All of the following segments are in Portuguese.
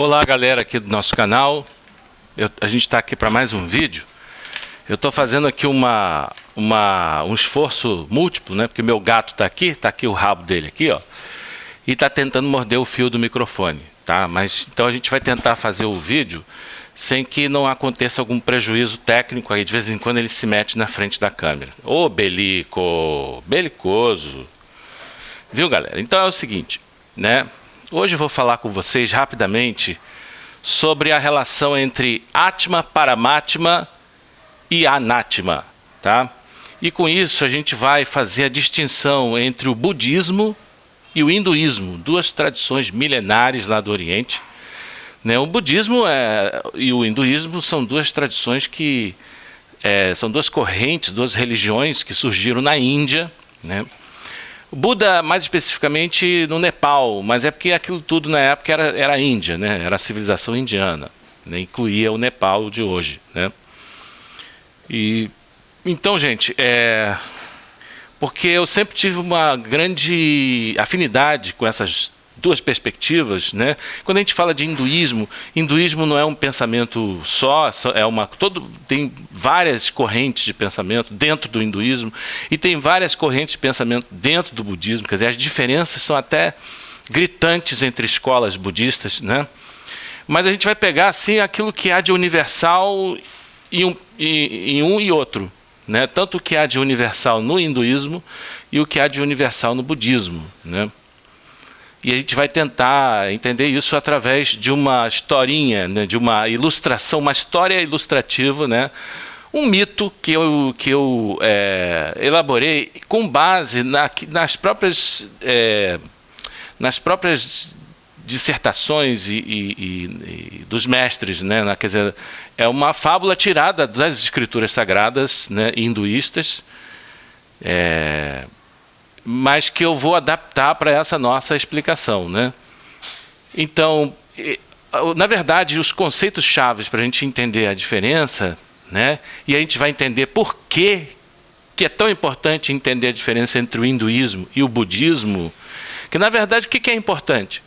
Olá, galera aqui do nosso canal. A gente está aqui para mais um vídeo. Eu estou fazendo aqui um esforço múltiplo, né? Porque meu gato está aqui o rabo dele aqui, ó, e está tentando morder o fio do microfone, tá? Mas então a gente vai tentar fazer o vídeo sem que não aconteça algum prejuízo técnico aí. De vez em quando ele se mete na frente da câmera. Ô, belicoso. Viu, galera? Então é o seguinte, né? Hoje eu vou falar com vocês rapidamente sobre a relação entre Atma, Paramatma e Anatma, tá? E com isso a gente vai fazer a distinção entre o budismo e o hinduísmo, duas tradições milenares lá do Oriente, né? O budismo e o hinduísmo são duas tradições que são duas correntes, duas religiões que surgiram na Índia, né? O Buda, mais especificamente, no Nepal, mas é porque aquilo tudo na época era a Índia, né? Era a civilização indiana, né? Incluía o Nepal de hoje, né? Então, gente, porque eu sempre tive uma grande afinidade com essas duas perspectivas, né? Quando a gente fala de hinduísmo não é um pensamento só, tem várias correntes de pensamento dentro do hinduísmo e tem várias correntes de pensamento dentro do budismo. Quer dizer, as diferenças são até gritantes entre escolas budistas, né? Mas a gente vai pegar assim aquilo que há de universal em um e outro, né? Tanto o que há de universal no hinduísmo e o que há de universal no budismo, né? E a gente vai tentar entender isso através de uma historinha, né, de uma ilustração, uma história ilustrativa, né, um mito que eu elaborei com base nas próprias dissertações e dos mestres, né, quer dizer, é uma fábula tirada das escrituras sagradas, né, hinduístas, mas que eu vou adaptar para essa nossa explicação, né? Então, na verdade, os conceitos chaves para a gente entender a diferença, né? E a gente vai entender por que é tão importante entender a diferença entre o hinduísmo e o budismo, que na verdade o que é importante?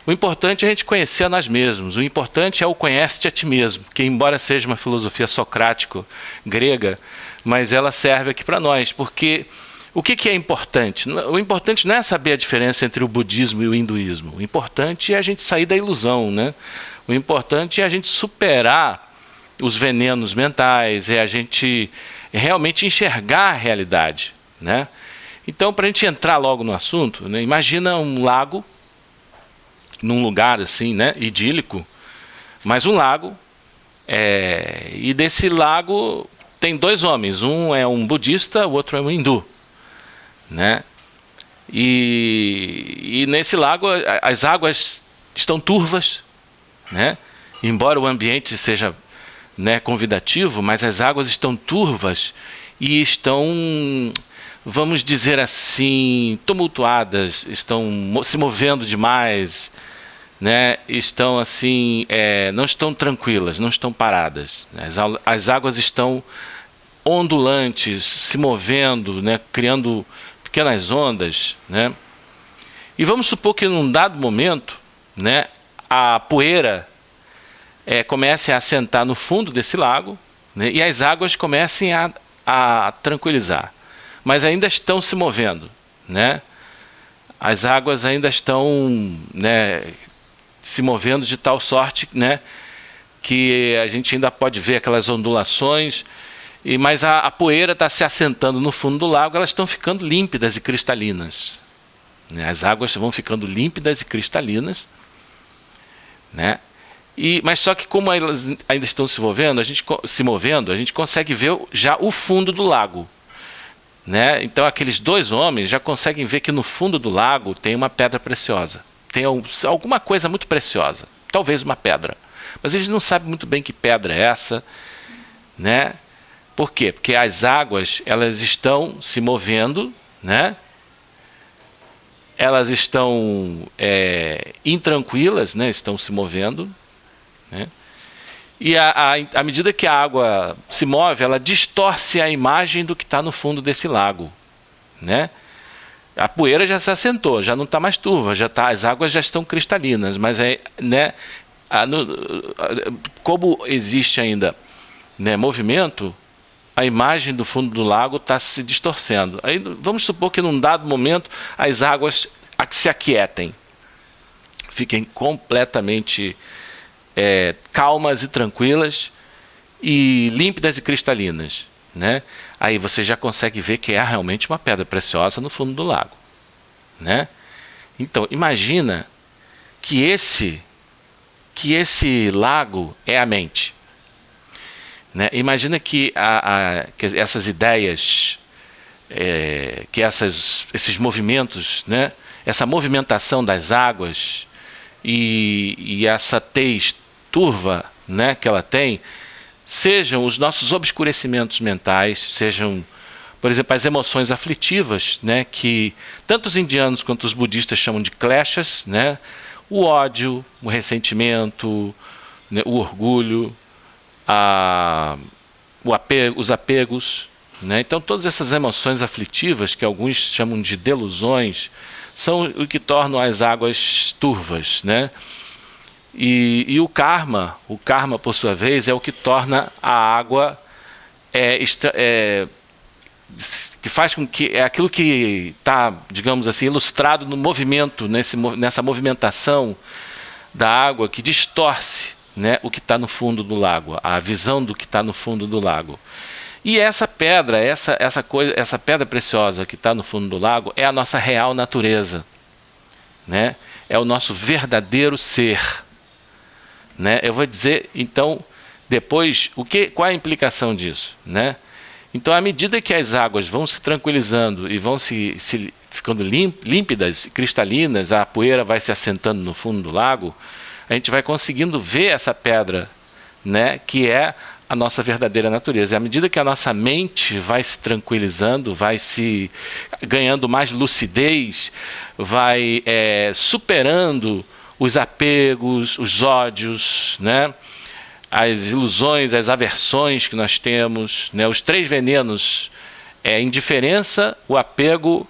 O importante é a gente conhecer a nós mesmos, o importante é o conhece-te a ti mesmo, que embora seja uma filosofia socrático-grega, mas ela serve aqui para nós, porque o que é importante? O importante não é saber a diferença entre o budismo e o hinduísmo. O importante é a gente sair da ilusão, né? O importante é a gente superar os venenos mentais, é a gente realmente enxergar a realidade, né? Então, para a gente entrar logo no assunto, né? Imagina um lago, num lugar assim, né? Idílico, mas um lago, e desse lago tem dois homens, um é um budista, o outro é um hindu, né? E nesse lago as águas estão turvas, né? Embora o ambiente seja, né, convidativo, mas as águas estão turvas e estão, vamos dizer assim, tumultuadas, estão se movendo demais, né? Estão assim, não estão tranquilas, não estão paradas, né? As águas estão ondulantes, se movendo, né, criando pequenas ondas, né? E vamos supor que num dado momento, né, a poeira comece a assentar no fundo desse lago, né, e as águas comecem a tranquilizar, mas ainda estão se movendo, né? As águas ainda estão, né, se movendo de tal sorte, né, que a gente ainda pode ver aquelas ondulações. Mas a poeira está se assentando no fundo do lago, elas estão ficando límpidas e cristalinas, né? As águas vão ficando límpidas e cristalinas, né? Mas só que como elas ainda estão se movendo, a gente consegue ver já o fundo do lago, né? Então aqueles dois homens já conseguem ver que no fundo do lago tem uma pedra preciosa, tem alguma coisa muito preciosa, talvez uma pedra, mas eles não sabem muito bem que pedra é essa, né? Por quê? Porque as águas, elas estão se movendo, né? Elas estão intranquilas, né? Estão se movendo, né? E à medida que a água se move, ela distorce a imagem do que está no fundo desse lago, né? A poeira já se assentou, já não está mais turva, as águas já estão cristalinas, mas né, como existe ainda, né, movimento, a imagem do fundo do lago está se distorcendo. Aí vamos supor que num dado momento as águas se aquietem, fiquem completamente calmas e tranquilas e límpidas e cristalinas, né? Aí você já consegue ver que é realmente uma pedra preciosa no fundo do lago, né? Então imagina que esse lago é a mente, né? Imagina que essas ideias, esses movimentos, né? Essa movimentação das águas e essa tez turva, né, que ela tem, sejam os nossos obscurecimentos mentais, sejam, por exemplo, as emoções aflitivas, né, que tanto os indianos quanto os budistas chamam de kleshas, né, o ódio, o ressentimento, né, o orgulho, os apegos, né? Então todas essas emoções aflitivas, que alguns chamam de delusões, são o que tornam as águas turvas, né? E o karma por sua vez é o que torna a água que faz com que aquilo que está, digamos assim, ilustrado no movimento, nessa movimentação da água, que distorce, né, o que está no fundo do lago, a visão do que está no fundo do lago. E essa pedra, essa pedra preciosa que está no fundo do lago é a nossa real natureza, né? É o nosso verdadeiro ser, né? Eu vou dizer então depois qual é a implicação disso, né? Então, à medida que as águas vão se tranquilizando e vão se ficando límpidas, cristalinas, a poeira vai se assentando no fundo do lago, a gente vai conseguindo ver essa pedra, né, que é a nossa verdadeira natureza. E à medida que a nossa mente vai se tranquilizando, vai se ganhando mais lucidez, vai superando os apegos, os ódios, né, as ilusões, as aversões que nós temos, né, os 3 venenos, a indiferença, o apego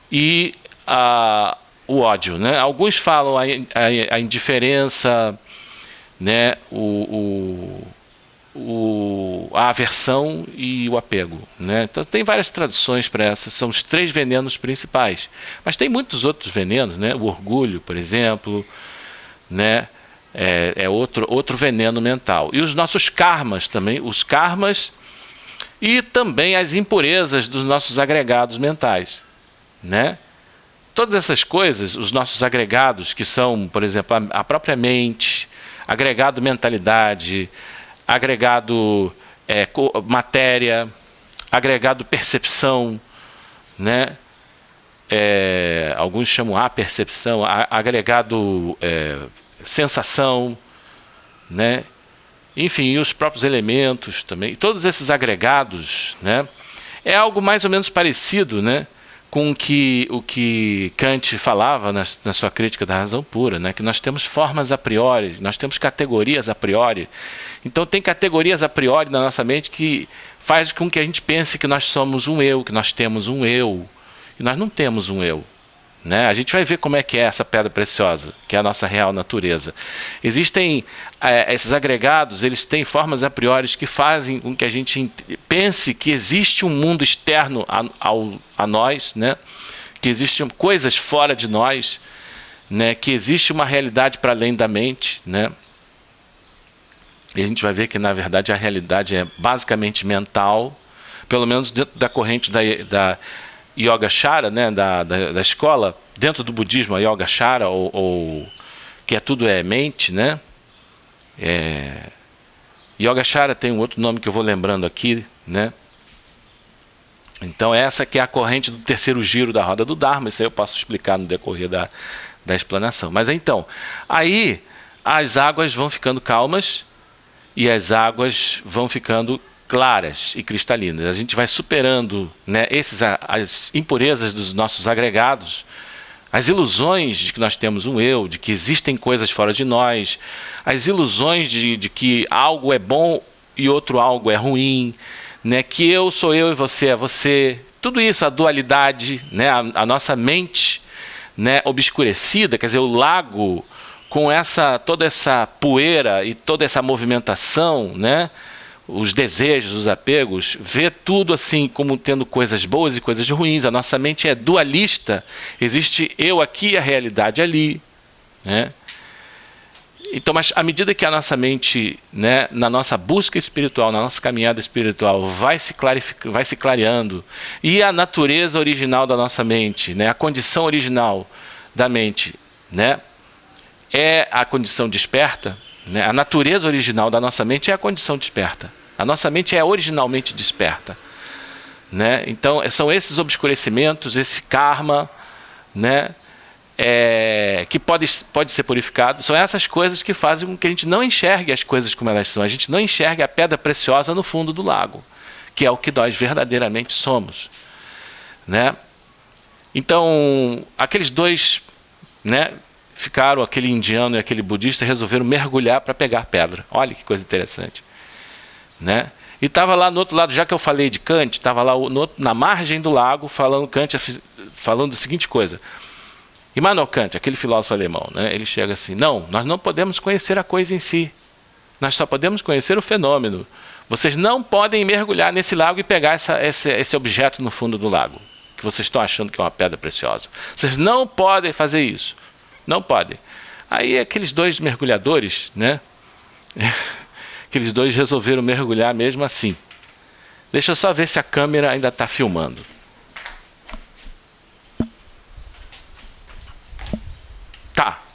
e o ódio, né? Alguns falam a indiferença, né, a aversão e o apego, né? Então tem várias traduções para essas, são os 3 venenos principais, mas tem muitos outros venenos, né? O orgulho, por exemplo, né? É outro veneno mental. E os nossos karmas também, os karmas e também as impurezas dos nossos agregados mentais, né? Todas essas coisas, os nossos agregados, que são, por exemplo, a própria mente, agregado mentalidade, agregado matéria, agregado percepção, né? Alguns chamam a percepção, agregado sensação, né? Enfim, e os próprios elementos também. Todos esses agregados, né? É algo mais ou menos parecido, né, com o que Kant falava na sua crítica da razão pura, né? Que nós temos formas a priori, nós temos categorias a priori. Então tem categorias a priori na nossa mente que faz com que a gente pense que nós somos um eu, que nós temos um eu, e nós não temos um eu, né? A gente vai ver como é que é essa pedra preciosa, que é a nossa real natureza. Existem esses agregados, eles têm formas a priori que fazem com que a gente pense que existe um mundo externo a nós, né? Que existem coisas fora de nós, né? Que existe uma realidade para além da mente, né? E a gente vai ver que, na verdade, a realidade é basicamente mental, pelo menos dentro da corrente da Yogacara, né, da escola, dentro do budismo, a Yogacara, ou que tudo é mente, né? Yogacara tem um outro nome que eu vou lembrando aqui, né? Então essa que é a corrente do terceiro giro da roda do Dharma, isso aí eu posso explicar no decorrer da explanação. Mas então, aí as águas vão ficando calmas e as águas vão ficando claras e cristalinas. A gente vai superando, né, as impurezas dos nossos agregados, as ilusões de que nós temos um eu, de que existem coisas fora de nós, as ilusões de que algo é bom e outro algo é ruim, né, que eu sou eu e você é você. Tudo isso, a dualidade, né, a nossa mente, né, obscurecida, quer dizer, o lago com toda essa poeira e toda essa movimentação, né? Os desejos, os apegos, vê tudo assim como tendo coisas boas e coisas ruins. A nossa mente é dualista, existe eu aqui e a realidade ali, né? Então, mas à medida que a nossa mente, né, na nossa busca espiritual, na nossa caminhada espiritual, vai se clareando, e a natureza original da nossa mente, né, a condição original da mente, né, é a condição desperta, né, a natureza original da nossa mente é a condição desperta. A nossa mente é originalmente desperta, né? Então, são esses obscurecimentos, esse karma, né, que pode ser purificado. São essas coisas que fazem com que a gente não enxergue as coisas como elas são. A gente não enxergue a pedra preciosa no fundo do lago, que é o que nós verdadeiramente somos, né? Então, aqueles dois, né, ficaram, aquele indiano e aquele budista, resolveram mergulhar para pegar a pedra. Olha que coisa interessante, né? E estava lá no outro lado, já que eu falei de Kant, estava lá na margem do lago, Kant falando a seguinte coisa. Immanuel Kant, aquele filósofo alemão, né, ele chega assim: não, nós não podemos conhecer a coisa em si, nós só podemos conhecer o fenômeno. Vocês não podem mergulhar nesse lago e pegar esse objeto no fundo do lago, que vocês estão achando que é uma pedra preciosa. Vocês não podem fazer isso, não podem. Aí aqueles dois mergulhadores, né, aqueles dois resolveram mergulhar mesmo assim. Deixa eu só ver se a câmera ainda está filmando.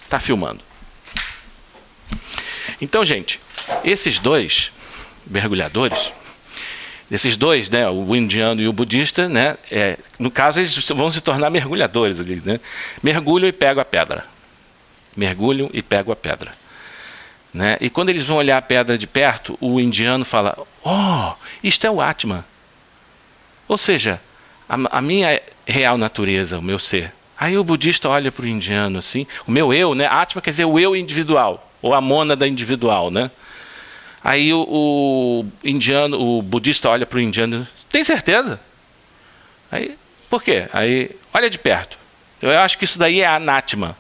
Tá filmando. Então, gente, esses dois mergulhadores, esses dois, né, o indiano e o budista, né, no caso eles vão se tornar mergulhadores ali, né? Mergulham e pegam a pedra. Mergulham e pegam a pedra, né? E quando eles vão olhar a pedra de perto, o indiano fala: oh, isto é o Atma. Ou seja, a minha real natureza, o meu ser. Aí o budista olha para o indiano assim, o meu eu, né? Atma quer dizer o eu individual, ou a mônada individual, né? Aí o budista olha para o indiano: tem certeza? Aí, por quê? Aí, olha de perto. Eu acho que isso daí é anátma.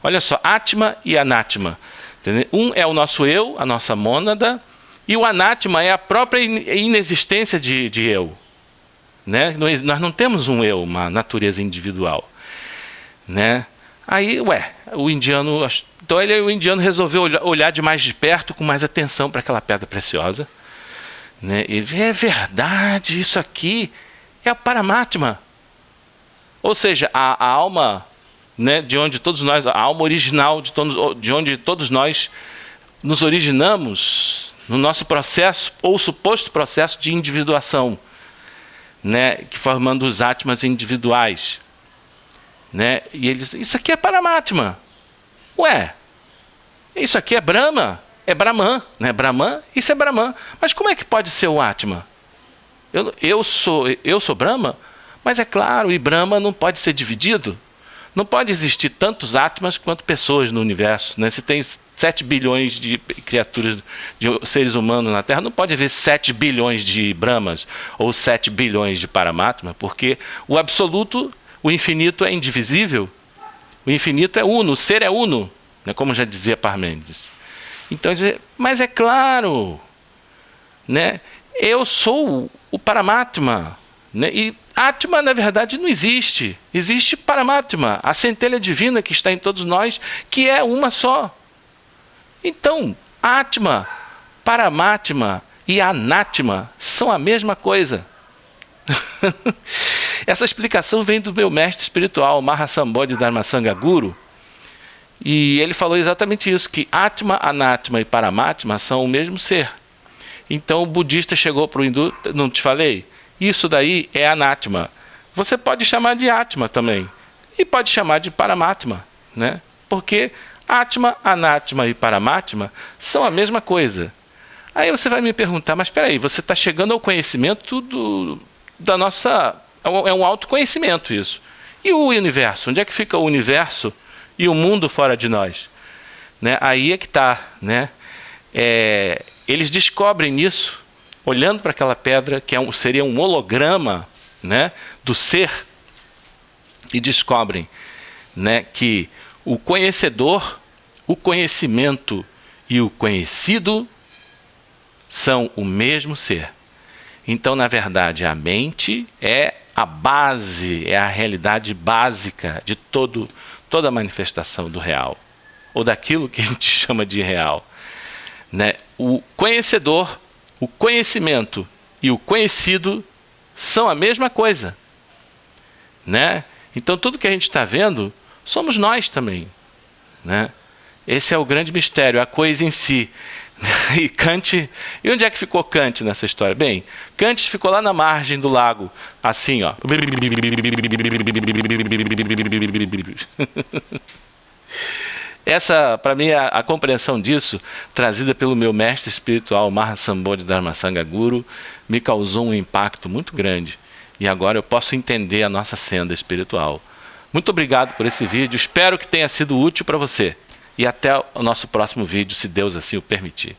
Olha só, Atma e anátma. Entendeu? Um é o nosso eu, a nossa mônada, e o anátma é a própria inexistência de eu, né? Nós não temos um eu, uma natureza individual, né? Aí, o indiano resolveu olhar de mais de perto, com mais atenção para aquela pedra preciosa, né? Ele diz: é verdade, isso aqui é o Paramatma. Ou seja, a alma, né, de onde todos nós, a alma original de onde todos nós nos originamos no nosso processo, ou suposto processo de individuação, né, que formando os Atmas individuais. Né? E ele diz: isso aqui é Paramatma. Isso aqui é Brahma, é Brahman, né? Brahman, isso é Brahman. Mas como é que pode ser o Atma? Eu sou Brahma, mas é claro, e Brahma não pode ser dividido. Não pode existir tantos Atmas quanto pessoas no universo, né? Se tem 7 bilhões de criaturas, de seres humanos na Terra, não pode haver 7 bilhões de Brahmas ou 7 bilhões de Paramatma, porque o absoluto, o infinito, é indivisível. O infinito é uno, o ser é uno, né, como já dizia Parmênides. Então, mas é claro, né, eu sou o Paramatma, né, e Atma, na verdade, não existe. Existe Paramatma, a centelha divina que está em todos nós, que é uma só. Então, Atma, Paramatma e Anatma são a mesma coisa. Essa explicação vem do meu mestre espiritual, Mahasambodhi Dharmasanga Guru, e ele falou exatamente isso, que Atma, Anatma e Paramatma são o mesmo ser. Então o budista chegou para o hindu: não te falei? Isso daí é Anatma. Você pode chamar de Atma também, e pode chamar de Paramatma, né? Porque Atma, Anatma e Paramatma são a mesma coisa. Aí você vai me perguntar: mas espera aí, você está chegando ao conhecimento da nossa... É um autoconhecimento isso. E o universo? Onde é que fica o universo e o mundo fora de nós? Né? Aí é que está, né? Eles descobrem isso, olhando para aquela pedra, que seria um holograma, né, do ser, e descobrem, né, que o conhecedor, O conhecimento e o conhecido são o mesmo ser. Então, na verdade, a mente é a base, é a realidade básica de toda a manifestação do real, ou daquilo que a gente chama de real, né? O conhecedor, o conhecimento e o conhecido são a mesma coisa, né? Então, tudo que a gente está vendo somos nós também, né? Esse é o grande mistério, a coisa em si. E Kant, e onde é que ficou Kant nessa história? Bem, Kant ficou lá na margem do lago, assim, ó. Essa, para mim, a compreensão disso, trazida pelo meu mestre espiritual, Mahasambodhi Dharmasanga Guru, me causou um impacto muito grande. E agora eu posso entender a nossa senda espiritual. Muito obrigado por esse vídeo, espero que tenha sido útil para você. E até o nosso próximo vídeo, se Deus assim o permitir.